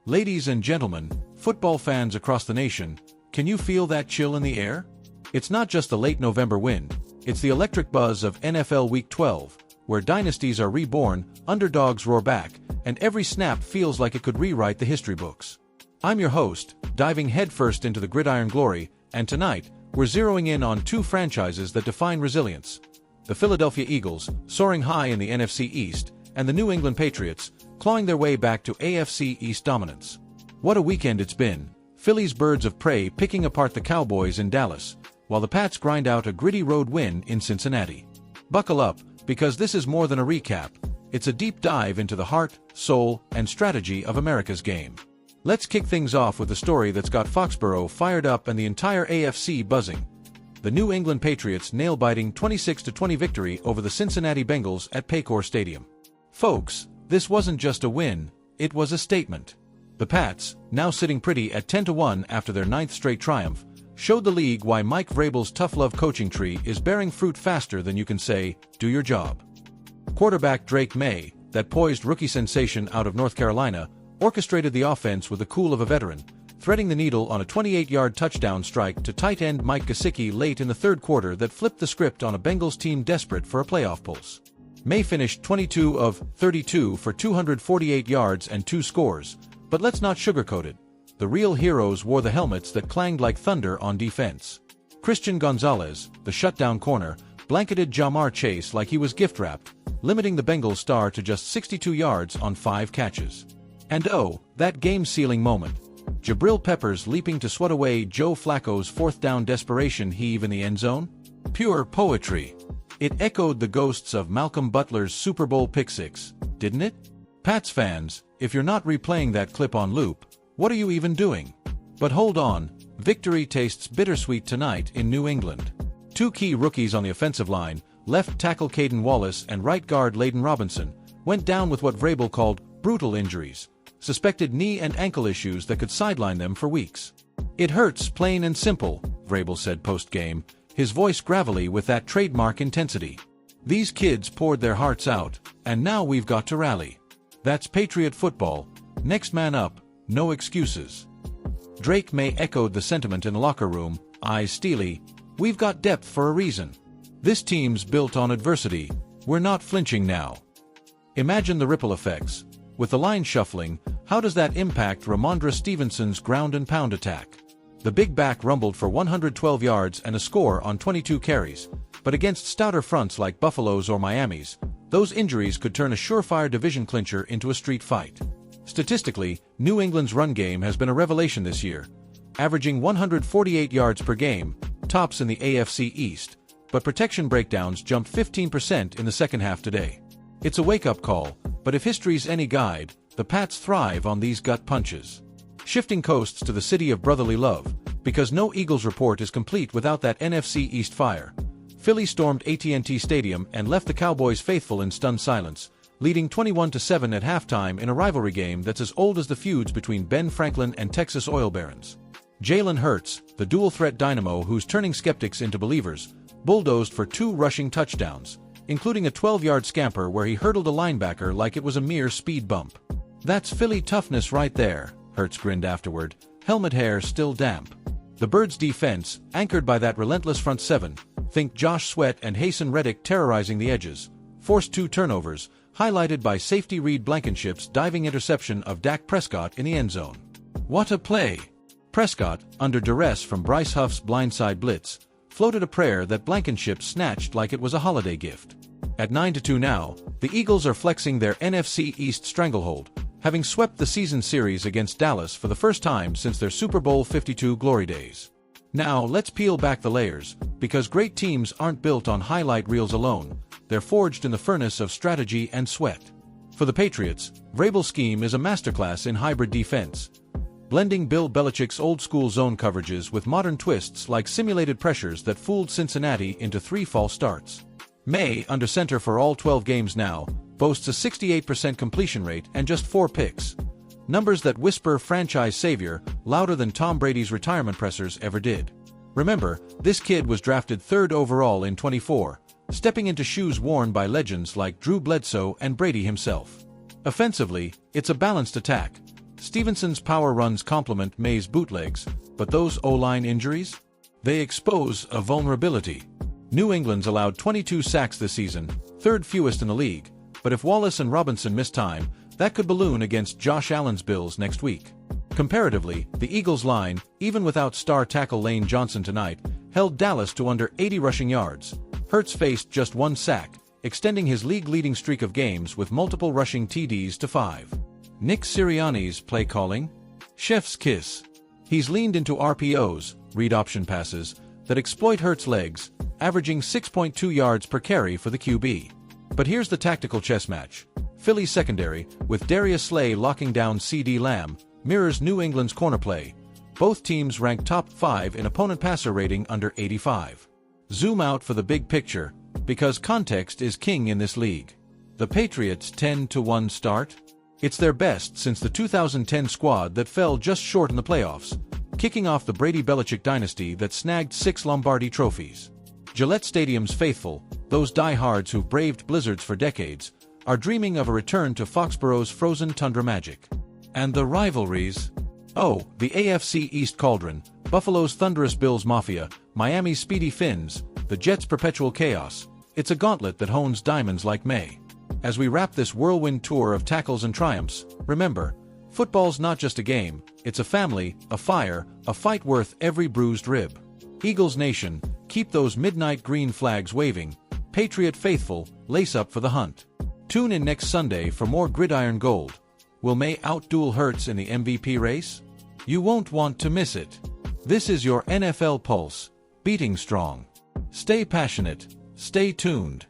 Ladies and gentlemen, football fans across the nation, can you feel that chill in the air? It's not just the late November wind, it's the electric buzz of NFL Week 12, where dynasties are reborn, underdogs roar back, and every snap feels like it could rewrite the history books. I'm your host, diving headfirst into the gridiron glory, and tonight, we're zeroing in on two franchises that define resilience. The Philadelphia Eagles, soaring high in the NFC East, and the New England Patriots, clawing their way back to AFC East dominance. What a weekend it's been. Philly's birds of prey picking apart the Cowboys in Dallas, while the Pats grind out a gritty road win in Cincinnati. Buckle up, because this is more than a recap. It's a deep dive into the heart, soul, and strategy of America's game. Let's kick things off with a story that's got Foxborough fired up and the entire AFC buzzing. The New England Patriots' nail-biting 26-20 victory over the Cincinnati Bengals at Paycor Stadium. Folks, this wasn't just a win, it was a statement. The Pats, now sitting pretty at 10-1 after their 9th straight triumph, showed the league why Mike Vrabel's tough-love coaching tree is bearing fruit faster than you can say, do your job. Quarterback Drake Maye, that poised rookie sensation out of North Carolina, orchestrated the offense with the cool of a veteran, threading the needle on a 28-yard touchdown strike to tight end Mike Gesicki late in the third quarter that flipped the script on a Bengals team desperate for a playoff pulse. Maye finished 22 of 32 for 248 yards and 2 scores, but let's not sugarcoat it. The real heroes wore the helmets that clanged like thunder on defense. Christian Gonzalez, the shutdown corner, blanketed Ja'Marr Chase like he was gift-wrapped, limiting the Bengals star to just 62 yards on 5 catches. And oh, that game-sealing moment. Jabril Peppers leaping to swat away Joe Flacco's fourth-down desperation heave in the end zone? Pure poetry. It echoed the ghosts of Malcolm Butler's Super Bowl pick-six, didn't it? Pats fans, if you're not replaying that clip on loop, what are you even doing? But hold on, victory tastes bittersweet tonight in New England. Two key rookies on the offensive line, left tackle Caden Wallace and right guard Layden Robinson, went down with what Vrabel called brutal injuries, suspected knee and ankle issues that could sideline them for weeks. It hurts, plain and simple, Vrabel said post-game, his voice gravelly with that trademark intensity. These kids poured their hearts out, and now we've got to rally. That's Patriot football, next man up, no excuses. Drake Maye echoed the sentiment in the locker room, eyes steely, we've got depth for a reason. This team's built on adversity, we're not flinching now. Imagine the ripple effects. With the line shuffling, how does that impact Ramondre Stevenson's ground and pound attack? The big back rumbled for 112 yards and a score on 22 carries, but against stouter fronts like Buffalo's or Miami's, those injuries could turn a surefire division clincher into a street fight. Statistically, New England's run game has been a revelation this year, averaging 148 yards per game, tops in the AFC East, but protection breakdowns jumped 15% in the second half today. It's a wake-up call, but if history's any guide, the Pats thrive on these gut punches. Shifting coasts to the city of brotherly love, because no Eagles report is complete without that NFC East fire. Philly stormed AT&T Stadium and left the Cowboys faithful in stunned silence, leading 21-7 at halftime in a rivalry game that's as old as the feuds between Ben Franklin and Texas oil barons. Jalen Hurts, the dual-threat dynamo who's turning skeptics into believers, bulldozed for 2 rushing touchdowns, including a 12-yard scamper where he hurdled a linebacker like it was a mere speed bump. That's Philly toughness right there, Hurts grinned afterward, helmet hair still damp. The Birds' defense, anchored by that relentless front seven, think Josh Sweat and Hasten Reddick terrorizing the edges, forced 2 turnovers, highlighted by safety Reed Blankenship's diving interception of Dak Prescott in the end zone. What a play! Prescott, under duress from Bryce Huff's blindside blitz, floated a prayer that Blankenship snatched like it was a holiday gift. At 9-2 now, the Eagles are flexing their NFC East stranglehold, having swept the season series against Dallas for the first time since their Super Bowl 52 glory days. Now let's peel back the layers, because great teams aren't built on highlight reels alone, they're forged in the furnace of strategy and sweat. For the Patriots, Vrabel's scheme is a masterclass in hybrid defense, blending Bill Belichick's old-school zone coverages with modern twists like simulated pressures that fooled Cincinnati into 3 false starts. Maye, under center for all 12 games now, boasts a 68% completion rate and just 4 picks. Numbers that whisper franchise savior louder than Tom Brady's retirement pressers ever did. Remember, this kid was drafted 3rd overall in 24, stepping into shoes worn by legends like Drew Bledsoe and Brady himself. Offensively, it's a balanced attack. Stevenson's power runs complement Maye's bootlegs, but those O-line injuries? They expose a vulnerability. New England's allowed 22 sacks this season, third fewest in the league, but if Wallace and Robinson miss time, that could balloon against Josh Allen's Bills next week. Comparatively, the Eagles' line, even without star tackle Lane Johnson tonight, held Dallas to under 80 rushing yards. Hurts faced just 1 sack, extending his league-leading streak of games with multiple rushing TDs to 5. Nick Sirianni's play calling? Chef's kiss. He's leaned into RPOs, read option passes, that exploit Hurts' legs, averaging 6.2 yards per carry for the QB. But here's the tactical chess match. Philly's secondary, with Darius Slay locking down CeeDee Lamb, mirrors New England's corner play. Both teams rank top 5 in opponent passer rating under 85. Zoom out for the big picture, because context is king in this league. The Patriots' 10-1 start? It's their best since the 2010 squad that fell just short in the playoffs, kicking off the Brady-Belichick dynasty that snagged 6 Lombardi trophies. Gillette Stadium's faithful, those diehards who've braved blizzards for decades, are dreaming of a return to Foxborough's frozen tundra magic. And the rivalries? Oh, the AFC East Cauldron, Buffalo's thunderous Bills Mafia, Miami's speedy Finns, the Jets' perpetual chaos. It's a gauntlet that hones diamonds like May. As we wrap this whirlwind tour of tackles and triumphs, remember, football's not just a game, it's a family, a fire, a fight worth every bruised rib. Eagles Nation, keep those midnight green flags waving. Patriot faithful, lace up for the hunt. Tune in next Sunday for more gridiron gold. Will May outduel Hurts in the MVP race? You won't want to miss it. This is your NFL Pulse, beating strong. Stay passionate, stay tuned.